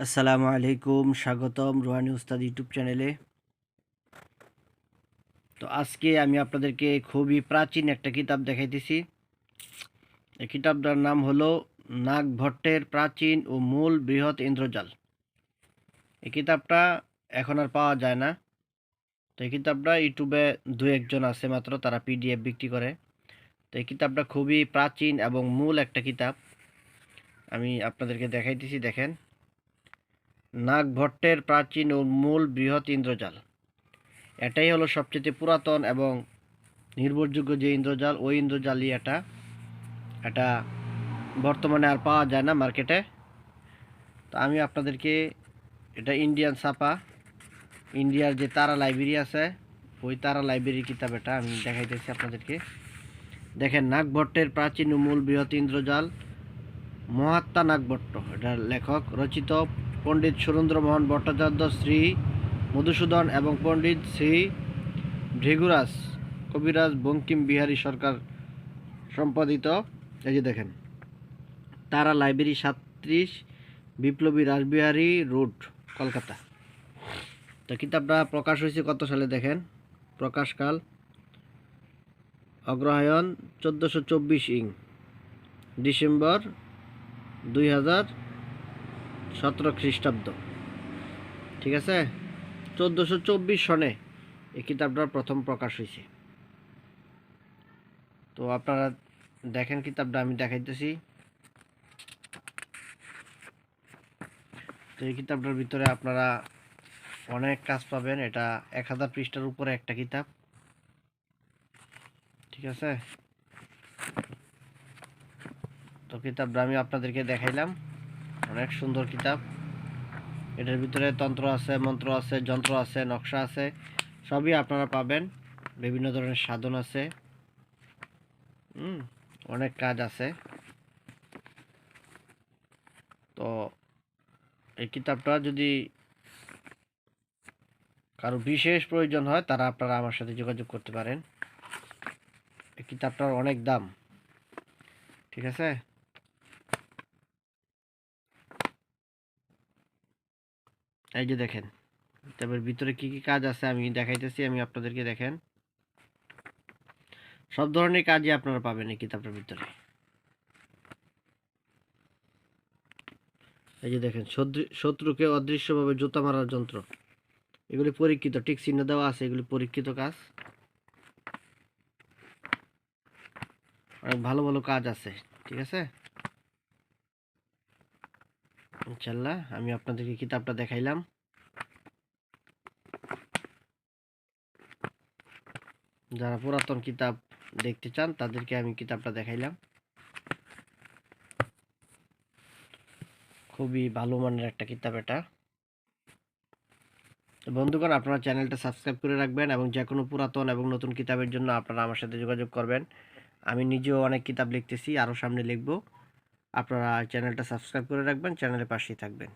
আসসালামু আলাইকুম, স্বাগতম রুহানি উস্তাদ ইউটিউব চ্যানেলে। তো আজকে আমি আপনাদেরকে খুবই প্রাচীন একটা কিতাব দেখাইতেছি। এই কিতাবটার নাম হলো নাগভট্টের প্রাচীন ও মূল বৃহৎ ইন্দ্রজাল। এই কিতাবটা এখন আর পাওয়া যায় না। তো এই কিতাবটা ইউটিউবে দু একজন আছে মাত্র, তারা পিডিএফ বিক্রি করে। তো এই কিতাবটা খুবই প্রাচীন এবং মূল একটা কিতাব। আমি আপনাদেরকে দেখাইতেছি, দেখেন। নাগভট্টের প্রাচীন ও মূল বৃহৎ ইন্দ্রজাল, এটাই হলো সবচেয়ে পুরাতন এবং নির্ভরযোগ্য যে ইন্দ্রজাল, ওই ইন্দ্রজালই এটা এটা বর্তমানে আর পাওয়া যায় না মার্কেটে। তো আমি আপনাদেরকে, এটা ইন্ডিয়ান ছাপা, ইন্ডিয়ার যে তারা লাইব্রেরি আছে, ওই তারা লাইব্রেরির কিতাব এটা আমি দেখাইতেছি আপনাদেরকে। দেখেন, নাগভট্টের প্রাচীন ও মূল বৃহৎ ইন্দ্রজাল, মহাত্মা নাগভট্ট, এটার লেখক, রচিত পণ্ডিত সুরেন্দ্রমোহন ভট্টাচার্য, শ্রী মধুসূদন এবং পণ্ডিত শ্রী ভৃগুরাজ কবিরাজ বঙ্কিম বিহারী সরকার সম্পাদিত। এই যে দেখেন, তারা লাইব্রেরি, 37 বিপ্লবী রাসবিহারী রোড, কলকাতা। তো কিতাবটা প্রকাশ হয়েছে কত সালে দেখেন, প্রকাশকাল অগ্রহায়ণ 1424 ডিসেম্বর 2017 খ্রিস্টাব্দ। ঠিক আছে, 1424 সনে এই কিতাবটার প্রথম প্রকাশ হয়েছে। তো আপনারা দেখেন, কিতাবটা আমি দেখাইতেছি। তো এই কিতাবটার ভিতরে আপনারা অনেক কাজ পাবেন। এটা 1000 পৃষ্ঠার উপরে একটা কিতাব। ঠিক আছে, তো কিতাবটা আমি আপনাদেরকে দেখাইলাম। অনেক সুন্দর কিতাব। এটার ভিতরে তন্ত্র আছে, মন্ত্র আছে, যন্ত্র আছে, নকশা আছে, সবই আপনারা পাবেন। বিভিন্ন ধরনের সাধন আছে, অনেক কাজ আছে। তো এই কিতাবটা যদি কারো বিশেষ প্রয়োজন হয়, তারা আপনারা আমার সাথে যোগাযোগ করতে পারেন। এই কিতাবটার অনেক দাম। ঠিক আছে, এই যে দেখেন কিতাবের ভিতরে কি কি কাজ আছে আমি দেখাইতেছি। আমি আপনাদেরকে, দেখেন, সব ধরনের কাজই আপনারা পাবেন এই কিতাবটার ভিতরে। এই যে দেখেন, শত্রুকে অদৃশ্যভাবে জুতা মারার যন্ত্র, এগুলি পরীক্ষিত, টিক চিহ্ন দেওয়া আছে, এগুলি পরীক্ষিত কাজ। অনেক ভালো ভালো কাজ আছে। ঠিক আছে, ইনশাল্লাহ আমি আপনাদেরকে কিতাবটা দেখাইলাম। যারা পুরাতন কিতাব দেখতে চান, তাদেরকে আমি কিতাবটা দেখাইলাম। খুবই ভালো মানের একটা কিতাব এটা। বন্ধুগণ, আপনারা চ্যানেলটা সাবস্ক্রাইব করে রাখবেন এবং যে কোনো পুরাতন এবং নতুন কিতাবের জন্য আপনারা আমার সাথে যোগাযোগ করবেন। আমি নিজেও অনেক কিতাব লিখতেছি, আরও সামনে লিখব। আপনারা চ্যানেলটা সাবস্ক্রাইব করে রাখবেন, চ্যানেলের পাশেই থাকবেন।